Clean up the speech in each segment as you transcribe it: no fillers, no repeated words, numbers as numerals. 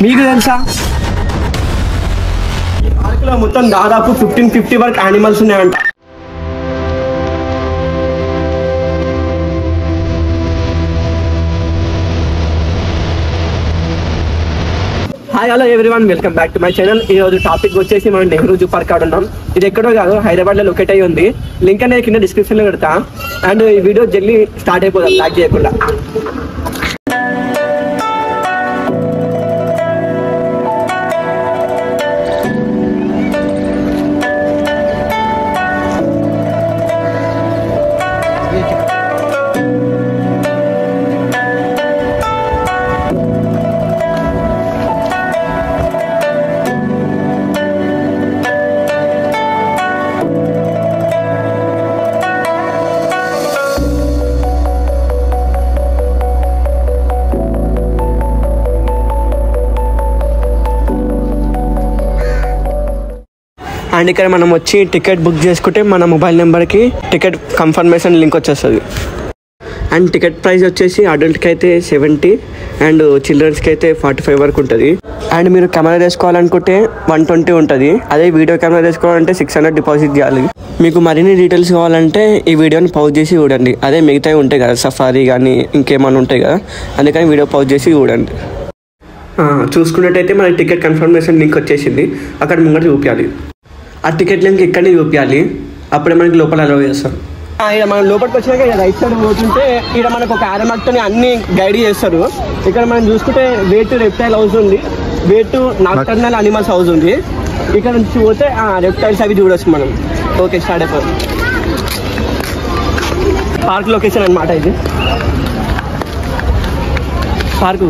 మీకు తెలుసా ఈ పార్కులో మొత్తం దాదాపు 1550 వరకు యానిమల్స్ ఉన్నాయంట. Hi hello everyone, welcome back to my channel. ఈ రోజు టాపిక్ వచ్చేసి మనం నెహ్రూ జూ పార్క్ కాడ ఉన్నాం. ఇది ఎక్కడో కాదు, హైదరాబాద్ లో లొకేట్ అయ్యి ఉంది. లింక్ అనేది కింద డిస్క్రిప్షన్ లో పెడతా. అండ్ ఈ వీడియో జల్దీ స్టార్ట్ అయిపోదాం లాగ్ చేయకుండా. అండ్ ఇక్కడ మనం వచ్చి టికెట్ బుక్ చేసుకుంటే మన మొబైల్ నెంబర్కి టికెట్ కన్ఫర్మేషన్ లింక్ వచ్చేస్తుంది. అండ్ టికెట్ ప్రైస్ వచ్చేసి అడల్ట్కి అయితే 70 అండ్ చిల్డ్రన్స్కి అయితే 45 వరకు ఉంటుంది. అండ్ మీరు కెమెరా తీసుకోవాలనుకుంటే 120 ఉంటుంది. అదే వీడియో కెమెరా తీసుకోవాలంటే 600 డిపాజిట్ చేయాలి. మీకు మరిన్ని డీటెయిల్స్ కావాలంటే ఈ వీడియోని పౌజ్ చేసి చూడండి. అదే మిగతావి ఉంటాయి కదా, సఫారీ కానీ ఇంకేమైనా ఉంటాయి కదా, అందుకని వీడియో పౌజ్ చేసి చూడండి. చూసుకున్నట్టయితే మన టికెట్ కన్ఫర్మేషన్ లింక్ వచ్చేసింది. అక్కడ ముంగట చూపించాలి. ఆ టికెట్ లింక్ ఇక్కడనే చూపించాలి, అప్పుడే మనకి లోపల అలౌ చేస్తారు. ఇక్కడ మనం లోపలికి వచ్చినాక రైట్ సైడ్ పోతుంటే ఇక్కడ మనకు ఒక ఆరమాక్తో అన్ని గైడ్ చేస్తారు. ఇక్కడ మనం చూసుకుంటే వే టు రెప్టైల్ హౌస్ ఉంది, way to nocturnal animals house ఉంది. ఇక్కడ నుంచి పోతే రెప్టైల్స్ అవి చూడొచ్చు మనం. ఓకే, స్టార్ట్ అయిపోయింది. పార్క్ లొకేషన్ అన్నమాట ఇది. పార్క్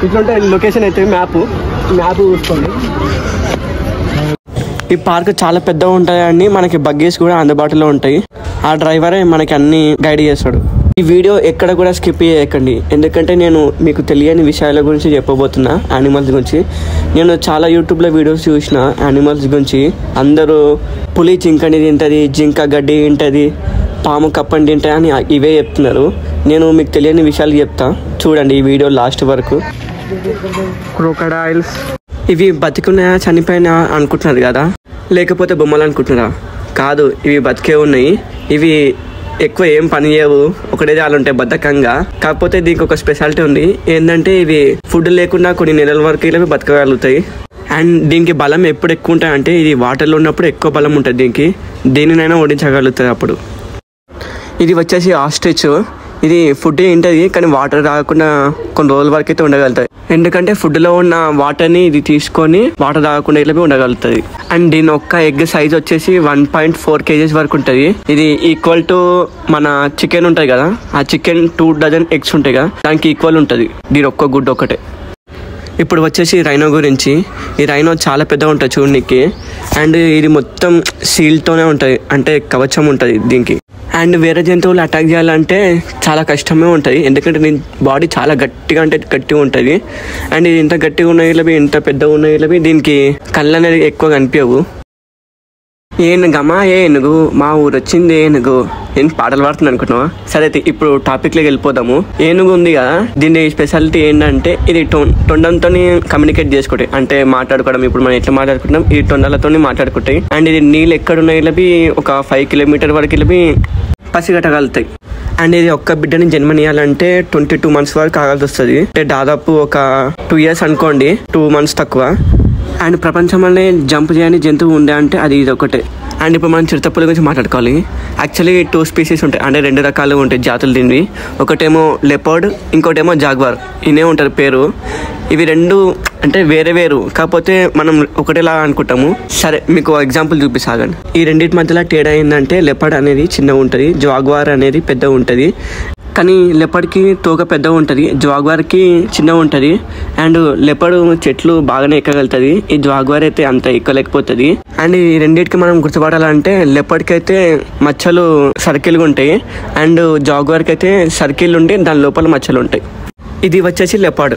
ఇట్లుంటే లొకేషన్ అయితే మ్యాప్ చూసుకోండి. ఈ పార్క్ చాలా పెద్దగా ఉంటాయండి. మనకి బగ్గీస్ కూడా అందుబాటులో ఉంటాయి. ఆ డ్రైవరే మనకి అన్ని గైడ్ చేస్తాడు. ఈ వీడియో ఎక్కడ కూడా స్కిప్ చేయకండి, ఎందుకంటే నేను మీకు తెలియని విషయాల గురించి చెప్పబోతున్నా. యానిమల్స్ గురించి నేను చాలా యూట్యూబ్లో వీడియోస్ చూసిన యానిమల్స్ గురించి. అందరూ పులి జింకని తింటుంది, జింక గడ్డి తింటుంది, పాము కప్పని తింటాయి అని ఇవే చెప్తున్నారు. నేను మీకు తెలియని విషయాలు చెప్తా, చూడండి ఈ వీడియో లాస్ట్ వరకు. క్రోకడైల్స్ ఇవి బతికున్నాయా చనిపోయినా అనుకుంటున్నారు కదా, లేకపోతే బొమ్మలు అనుకుంటున్నారా? కాదు, ఇవి బతికే ఉన్నాయి. ఇవి ఎక్కువ ఏం పని చేయవు, ఒకటే జాలు ఉంటాయి బద్ధకంగా. కాకపోతే దీనికి ఒక స్పెషాలిటీ ఉంది, ఏంటంటే ఇవి ఫుడ్ లేకుండా కొన్ని నెలల వరకు ఇవి బతకగలుగుతాయి. అండ్ దీనికి బలం ఎప్పుడు ఎక్కువ ఉంటుంది అంటే ఇది వాటర్లో ఉన్నప్పుడు ఎక్కువ బలం ఉంటుంది దీనికి. దేనినైనా ఓడించగలుగుతుంది. అప్పుడు ఇది వచ్చేసి ఆస్ట్రిచ్. ఇది ఫుడ్ తింటుంది కానీ వాటర్ తాగకుండా కొన్ని రోజుల వరకు అయితే ఉండగలుగుతాయి. ఎందుకంటే ఫుడ్లో ఉన్న వాటర్ని ఇది తీసుకొని వాటర్ తాగకుండా ఇట్లా ఉండగలుగుతుంది. అండ్ దీని ఒక్క ఎగ్ సైజ్ వచ్చేసి 1.4 kgs వరకు ఉంటుంది. ఇది ఈక్వల్ టు మన చికెన్ ఉంటుంది కదా, ఆ చికెన్ 2 డజన్ ఎగ్స్ ఉంటాయి కదా, దానికి ఈక్వల్ ఉంటుంది దీని ఒక్క గుడ్డు ఒకటే. ఇప్పుడు వచ్చేసి రైనో గురించి. ఈ రైనో చాలా పెద్దగా ఉంటుంది చూడడానికి. అండ్ ఇది మొత్తం సీల్తోనే ఉంటుంది, అంటే కవచం ఉంటుంది దీనికి. అండ్ వేరే జంతువులు అటాక్ చేయాలంటే చాలా కష్టమే ఉంటుంది, ఎందుకంటే దీని బాడీ చాలా గట్టిగా అంటే గట్టిగా ఉంటుంది. అండ్ ఇది ఇంత గట్టిగా ఉన్న వీళ్ళవి, ఇంత పెద్దగా ఉన్న వీళ్ళవి దీనికి కళ్ళు అనేది ఎక్కువ కనిపించవు. ఏనుగమ్మా ఏనుగు, మా ఊరు వచ్చింది ఏనుగు. నేను పాటలు పాడుతుంది అనుకుంటున్నావా? సరే అయితే ఇప్పుడు టాపిక్లోకి వెళ్ళిపోదాము. ఏనుగు ఉంది కదా, దీని స్పెషాలిటీ ఏంటంటే ఇది తొండంతో కమ్యూనికేట్ చేసుకుంటాయి, అంటే మాట్లాడుకోవడం. ఇప్పుడు మనం ఎట్లా మాట్లాడుకుంటాం, ఈ తొండలతో మాట్లాడుకుంటాయి. అండ్ ఇది నీళ్ళు ఎక్కడున్న వీళ్ళవి ఒక 5 కిలోమీటర్ వరకు వీళ్ళవి పసిగట్టగలుగుతాయి. అండ్ ఇది ఒక్క బిడ్డని జన్మనియాలంటే 22 months వరకు కావాల్సి వస్తుంది. అంటే దాదాపు ఒక 2 years అనుకోండి, 2 months తక్కువ. అండ్ ప్రపంచంలోనే జంప్ చేయని జంతువు ఉండే అంటే అది ఇది ఒకటే. అండ్ ఇప్పుడు మనం చిరుతపులి గురించి మాట్లాడుకోవాలి. యాక్చువల్లీ 2 species ఉంటాయి, అంటే 2 రకాలు ఉంటాయి జాతులు దీనివి. ఒకటేమో లెపర్డ్, ఇంకోటేమో జాగ్వార్. ఇనే ఉంటుంది పేరు. ఇవి రెండు అంటే వేరే వేరు, కాకపోతే మనం ఒకటేలా అనుకుంటాము. సరే మీకు ఎగ్జాంపుల్ చూపిస్తాగండి. ఈ రెండింటి మధ్యలో తేడా ఏంటంటే లెపర్డ్ అనేది చిన్నగా ఉంటుంది, జాగ్వార్ అనేది పెద్దగా ఉంటుంది. కానీ లెపర్డ్కి తోక పెద్దగా ఉంటుంది, జాగ్వార్కి చిన్నగా ఉంటుంది. అండ్ లెపర్డ్ చెట్లు బాగానే ఎక్కగలుగుతుంది, ఈ జాగ్వార్ అయితే అంత ఎక్కలేకపోతుంది. అండ్ ఈ రెండింటికి మనం గుర్తుపడాలంటే లెపర్డ్కి అయితే మచ్చలు సర్కిల్గా ఉంటాయి, అండ్ జాగ్వార్కి అయితే సర్కిల్ ఉండి దాని లోపల మచ్చలు ఉంటాయి. ఇది వచ్చేసి లెపర్డ్.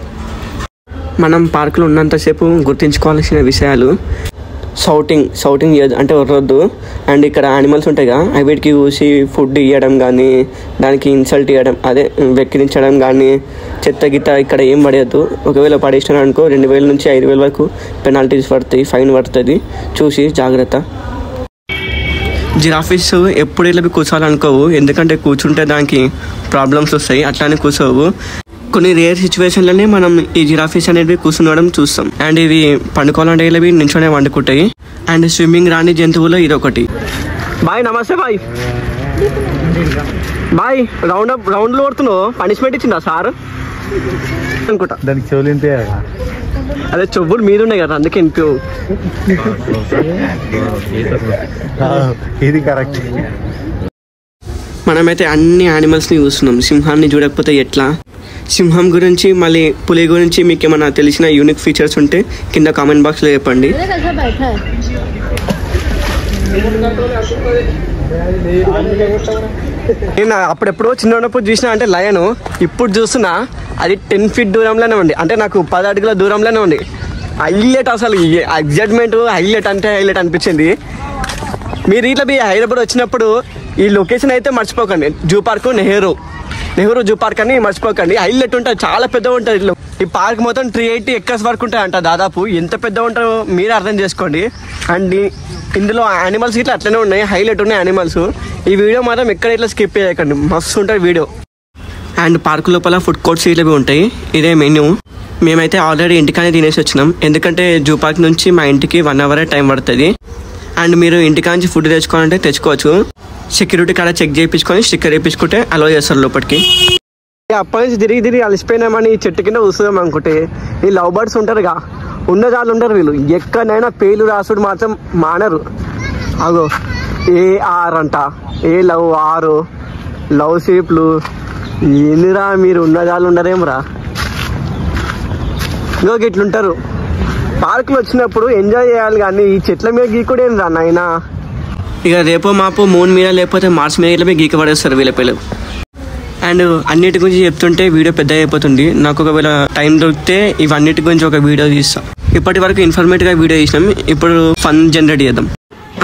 మనం పార్కులో ఉన్నంతసేపు గుర్తుంచుకోవాల్సిన విషయాలు. షౌటింగ్ చేయొద్దు అంటే వరొద్దు. అండ్ ఇక్కడ యానిమల్స్ ఉంటాయిగా అవి వీటికి చూసి ఫుడ్ ఇవ్వడం కానీ దానికి ఇన్సల్ట్ ఇవ్వడం అదే వెక్కిరించడం కానీ చెత్త గిత్త ఇక్కడ ఏం పడేయద్దు. ఒకవేళ పడేసినా అనుకో 2000 నుంచి 5000 వరకు పెనాల్టీస్ పడతాయి, ఫైన్ పడుతుంది. చూసి జాగ్రత్త. జిరాఫీస్ ఎప్పుడు ఇలా కూర్చోవాలనుకోవు, ఎందుకంటే కూర్చుంటే దానికి ప్రాబ్లమ్స్ వస్తాయి. అట్లానే కూర్చోవు. కొన్ని రేర్ సిచ్యువేషన్లోనే మనం ఈ జిరాఫీస్ అనేవి కూర్చునడం చూస్తాం. అండ్ ఇవి పండుకోవాలంటే ఇవి నించోనే వండుకుంటాయి. అండ్ స్విమ్మింగ్ రాని జంతువులో ఇది ఒకటి. బాయ్ నమస్తే బాయ్. బాయ్ రౌండ్లో కొడుతున్నావు, పనిష్మెంట్ ఇచ్చిందా సార్ అనుకుంటా. దానికి చెవులు అదే చెవులు మీద ఉన్నాయి కదా అందుకే ఇంకో ఇది కరెక్ట్. మనమైతే అన్ని యానిమల్స్ని చూస్తున్నాం. సింహాన్ని చూడకపోతే ఎట్లా? సింహం గురించి మళ్ళీ పులి గురించి మీకు ఏమైనా తెలిసిన యూనిక్ ఫీచర్స్ ఉంటే కింద కామెంట్ బాక్స్లో చెప్పండి. నేను అప్పుడెప్పుడో చిన్నప్పుడు చూసినా అంటే లయను, ఇప్పుడు చూస్తున్నా అది 10 feet దూరంలోనే ఉంది. అంటే నాకు 10 అడుగుల దూరంలోనే ఉంది. హైలైట్ అసలు ఎగ్జైట్మెంట్ హైలైట్ అంటే హైలైట్ అనిపించింది. మీరు ఇట్లా మీ హైదరాబాద్ వచ్చినప్పుడు ఈ లొకేషన్ అయితే మర్చిపోకండి. Zoo park Nehru zoo park అని మర్చిపోకండి. హైలైట్ ఉంటుంది, చాలా పెద్దగా ఉంటుంది. ఇట్లా ఈ పార్క్ మొత్తం 380 acres వరకు ఉంటాయి అంట దాదాపు. ఎంత పెద్దగా ఉంటారో మీరే అర్థం చేసుకోండి. అండ్ ఇందులో యానిమల్స్ ఇట్లా అట్లనే ఉన్నాయి, హైలైట్ ఉన్నాయి యానిమల్స్. ఈ వీడియో మాత్రం ఎక్కడ ఇట్లా స్కిప్ చేయకండి, మస్తు ఉంటుంది వీడియో. అండ్ పార్క్ లోపల ఫుడ్ కోర్ట్స్ ఇవి ఉంటాయి. ఇదే మెన్యూ. మేమైతే ఆల్రెడీ ఇంటికానే తినేసి వచ్చినాం, ఎందుకంటే జూ పార్క్ నుంచి మా ఇంటికి 1 hour టైం పడుతుంది. అండ్ మీరు ఇంటికాంచి ఫుడ్ తెచ్చుకోవాలంటే తెచ్చుకోవచ్చు. సెక్యూరిటీ కాడ చెక్ చేయించుకొని స్టిక్కర్ వేయించుకుంటే అలో చేస్తారు లోపలికి. అప్పటి నుంచి తిరిగి అలసిపోయినామని ఈ చెట్టు కింద కూర్చుదాం అనుకుంటే ఈ లవ్ బర్డ్స్ ఉంటారుగా, ఉన్నదాళ్ళు ఉంటారు వీళ్ళు. ఎక్కడైనా పేర్లు రాసుడు మాత్రం మానరు. అగో AR అంట, ALOVE లవ్ షేప్లు. ఏందిరా మీరు ఉన్నదాళ్ళు ఉండరేమరా? ఇంకొక ఇట్లుంటారు. పార్కులు వచ్చినప్పుడు ఎంజాయ్ చేయాలి కానీ ఈ చెట్ల మీద గీకుడేం రా నాయనా. ఇక రేపో మాపో మూన్ మీద లేకపోతే మార్స్ మీద ఇట్లా గీక పడేస్తారు వీళ్ళ పిల్లలు. అండ్ అన్నిటి గురించి చెప్తుంటే వీడియో పెద్ద అయిపోతుంది. నాకు ఒకవేళ టైం దొరికితే ఇవన్నిటి గురించి ఒక వీడియో తీస్తాం. ఇప్పటి వరకు ఇన్ఫర్మేటివ్గా వీడియో తీసినాం, ఇప్పుడు ఫన్ జనరేట్ చేద్దాం.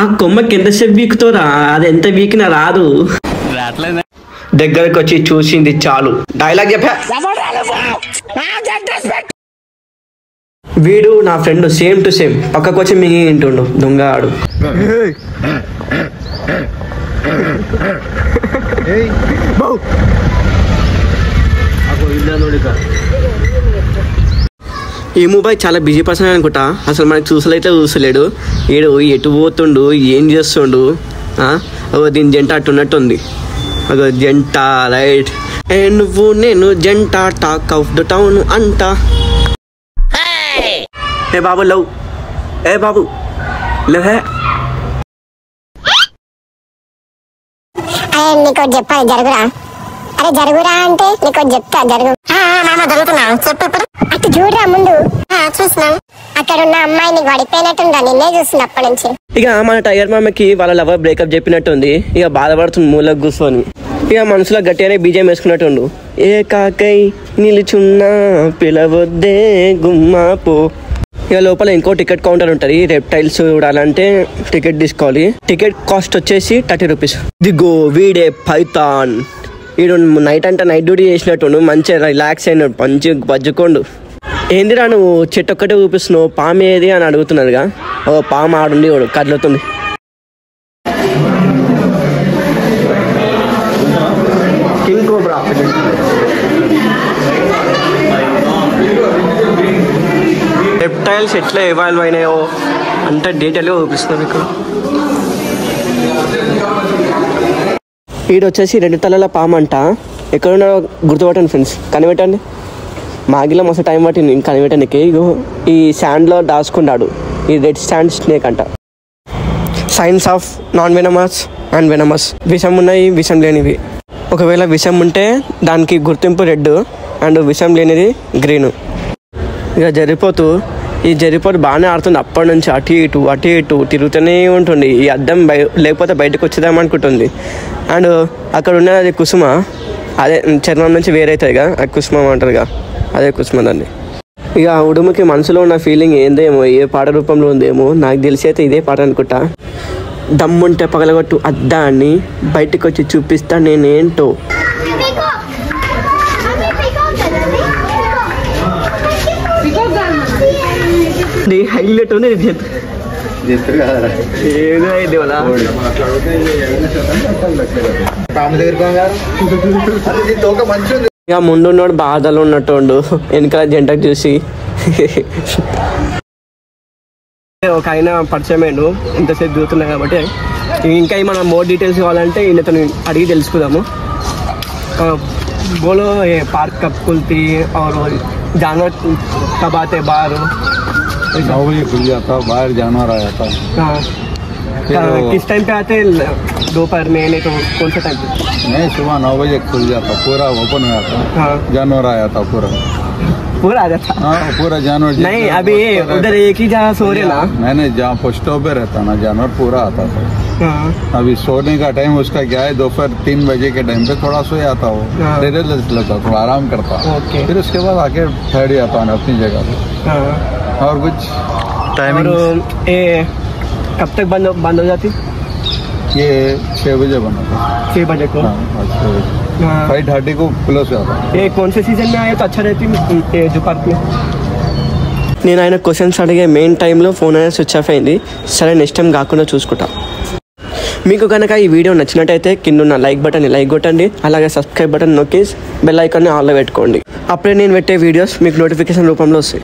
ఆ కొమ్మకి ఎంతసేపు వీకుతోరా, అది ఎంత వీకినా రాదు. దగ్గరకు వచ్చి చూసింది చాలు. డైలాగ్ చెప్పా. వీడు నా ఫ్రెండ్, సేమ్ టు సేమ్. పక్కకు వచ్చి మింగి ఇంటుండు దొంగ ఆడు. ఈ మొబైల్ చాలా బిజీ పర్సన్ అనుకుంటా, అసలు మనకి చూసలేడు. వీడు ఎటు పోతుండు, ఏం చేస్తుండు? దీని జంట అట్టున్నట్టుంది. జంట రైట్. నువ్వు నేను జంట టాక్ ఆఫ్ ద టౌన్ అంట. ఏ బాబు లవ్, ఏ బాబు లవ్ హే. నీకు చెప్పాలి జరుగురా. అరే జరుగురా అంటే నీకు చెప్తా జరుగు. జరుగుతున్నా చెప్పు. ఇప్పుడు అటు చూడరా ముందు. చూసినా అక్కడ ఉన్న అమ్మాయిని గడిపోయినట్టుందా, నిన్నే చూస్తున్నా అప్పటి నుంచి. ఇక మన టైగర్ మామకి వాళ్ళ లవర్ బ్రేకప్ చెప్పినట్టుంది. ఇక బాధపడుతుంది మూలకు కూర్చొని. ఇక మనసులో గట్టిగానే బీజేం వేసుకున్నట్టుండు. ఏ కాకై నిలుచున్నా పిలవొద్దే గుమ్మాపో. ఇక లోపల ఇంకో టికెట్ కౌంటర్ ఉంటుంది. రెప్టైల్స్ చూడాలంటే టికెట్ తీసుకోవాలి. టికెట్ కాస్ట్ వచ్చేసి 30 rupees. దిగో వీడే పైథాన్. వీడు నైట్ అంటే నైట్ డ్యూటీ చేసినట్టు మంచిగా రిలాక్స్ అయినాడు, మంచి బజ్జుకోండు. ఏందిరా నువ్వు చెట్టు ఒక్కటే చూపిస్తున్నావు, పాము ఏది అని అడుగుతున్నారుగా. ఓ పాము ఆడుండి వాడు కదులుతుంది. King cobra. రెప్టైల్స్ ఎట్లా ఎవాల్వ్ అయినాయో అంత డీటెయిల్గా చూపిస్తున్నాను మీకు. వీడు వచ్చేసి 2 తలల పాము అంట. ఎక్కడున్నా గుర్తుపట్టండి ఫ్రెండ్స్, కనిపెట్టండి. మాగిలో మస్తు టైం పట్టింది కనిపెట్టడానికి. ఈ శాండ్లో దాచుకున్నాడు. ఈ రెడ్ శాండ్ స్నేక్ అంట. Science of non venomous and venomous. విషం ఉన్నాయి, విషం లేనివి. ఒకవేళ విషం ఉంటే దానికి గుర్తింపు రెడ్ అండ్ విషం లేనిది గ్రీను. ఇక ఈ జరిపోతు బాగానే ఆడుతుంది. అప్పటి నుంచి అటు ఇటు తిరుగుతూనే ఉంటుంది. ఈ అద్దం లేకపోతే బయటకు వచ్చేదామనుకుంటుంది. అండ్ అక్కడ ఉన్నది కుసుమ, అదే చర్మం నుంచి వేరైతుంది కదా, అది కుసుమం అంటారుగా, అదే కుసుమ దాన్ని. ఇక ఉడుముకి మనసులో ఉన్న ఫీలింగ్ ఏందేమో, ఏ పాట రూపంలో ఉందేమో నాకు తెలిసి అయితే ఇదే పాట అనుకుంటా. దమ్ముంటే పగలగొట్టు అద్దాన్ని బయటకు వచ్చి చూపిస్తా నేనేంటో. హైలైట్ ఉంది ఏదో అయితే వాళ్ళ ఇక ముందున్నోడు బాధలు ఉన్నట్టు వెనకాల జంటకు చూసి ఒక ఆయన పరిచయం అయ్యాడు. ఇంతసేపు చూస్తున్నాం కాబట్టి ఇంకా మనం మోర్ డీటెయిల్స్ కావాలంటే ఈయనతో అడిగి తెలుసుకుందాము. बोलो ये पार्क कब खुलती और जानवर कब आते बाहर? 9 बजे खुल जाता, बाहर जानवर आ जाता. हाँ, किस टाइम पे आते? दोपहर में नहीं तो कौन सा टाइम पे? नहीं, सुबह 9 बजे खुल जाता, पूरा ओपन हो जाता. हाँ, जानवर आ जाता पूरा आ जाता. हाँ, पूरा जानवर. नहीं अभी उधर एक ही जगह सो रहे ना. नहीं, जहाँ पोस्ट पे रहता ना जानवर पूरा आता था. हाँ, अभी सोने का टाइम उसका क्या है, दोपहर 3 बजे के टाइम पे थोड़ा सो जाता हो, धीरे लेता, थोड़ा आराम करता. फिर उसके बाद आके ठहर जाता है अपनी जगह पे. हाँ, और कुछ टाइमिंग ये कब तक बंद हो जाती? ये 6 बजे बना था. 6 बजे को. 6 बजे 5:30 को क्लोज होता. ये कौन से सीजन में आए तो अच्छा रहती है जो पार्क में? నేను ఆయన క్వశ్చన్స్ అడిగే మెయిన్ టైంలో ఫోన్ అనేది స్విచ్ ఆఫ్ అయింది. సరే నెక్స్ట్ టైం కాకుండా చూసుకుంటా. మీకు కనుక ఈ వీడియో నచ్చినట్టయితే కింద ఉన్న లైక్ బటన్ని లైక్ కొట్టండి, అలాగే సబ్స్క్రైబ్ బటన్ నొక్కి బెల్ ఐకాన్ని ఆన్లో పెట్టుకోండి. అప్పుడే నేను పెట్టే వీడియోస్ మీకు నోటిఫికేషన్ రూపంలో వస్తాయి.